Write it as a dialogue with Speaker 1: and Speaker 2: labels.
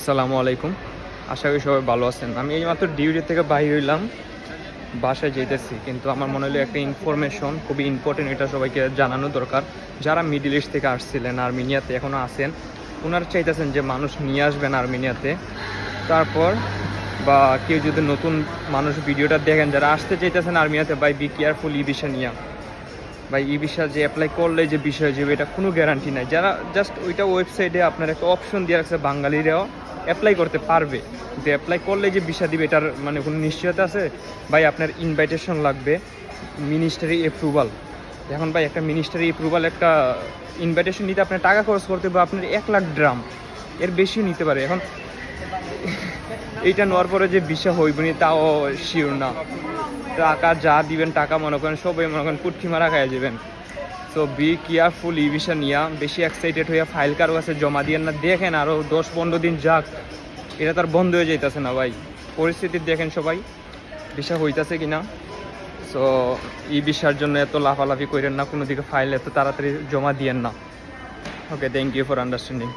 Speaker 1: আসসালামু আলাইকুম। আশা করি সবাই ভালো আছেন। আমি এইমাত্র ডিউটি থেকে বাইর হইলাম, বাসায় যেতেছি। কিন্তু আমার মনে হলো একটা ইনফরমেশন খুবই ইম্পর্টেন্ট, এটা সবাইকে জানানো দরকার। যারা মিডল ইস্ট থেকে আসছিলেন, আর্মেনিয়াতে এখনও আছেন, ওনারা চাইতেছেন যে মানুষ নিয়ে আসবেন আর্মেনিয়াতে। তারপর বা কেউ যদি নতুন মানুষ ভিডিওটা দেখেন যারা আসতে চাইতেছেন আর্মেনিয়াতে, by be careful e visa নিয়ে। বা ই ভিসা যে অ্যাপ্লাই করলে যে বিষয় যাবে এটা কোনো গ্যারান্টি নাই। যারা জাস্ট ওইটা ওয়েবসাইটে আপনার একটা অপশন দিয়ে রাখছে বাঙালিরাও অ্যাপ্লাই করতে পারবে, কিন্তু অ্যাপ্লাই করলে যে ভিসা দিবে এটার মানে কোনো নিশ্চয়তা আছে? ভাই আপনার ইনভাইটেশন লাগবে, মিনিস্টারি অ্যাপ্রুভাল। এখন ভাই একটা মিনিস্টারি অ্যাপ্রুভাল, একটা ইনভাইটেশন নিতে আপনার টাকা খরচ করতে বা আপনার 1 লাখ ড্রাম এর বেশিও নিতে পারে। এখন এইটা নেওয়ার পরে যে ভিসা হইব নি তাও শিওর না। টাকা যা দিবেন, টাকা মনে করেন সবাই মনে করেন পুটকি মারা খাইয়া যাবেন। So B careful e visa নিয়া। বেশি এক্সাইটেড হইয়া ফাইল কারো কাছে জমা দিয়ে না, দেখেন আরও 10-15 দিন যাক, এটা তার বন্ধ হয়ে যাইতেছে না ভাই। পরিস্থিতি দেখেন সবাই, ভিসা হইতেছে কিনা। সো ই ভিসার জন্য এত লাফালাফি করেন না, কোনো দিকে ফাইল এত তাড়াতাড়ি জমা দিয়েন না। ওকে, থ্যাংক ইউ ফর আন্ডারস্ট্যান্ডিং।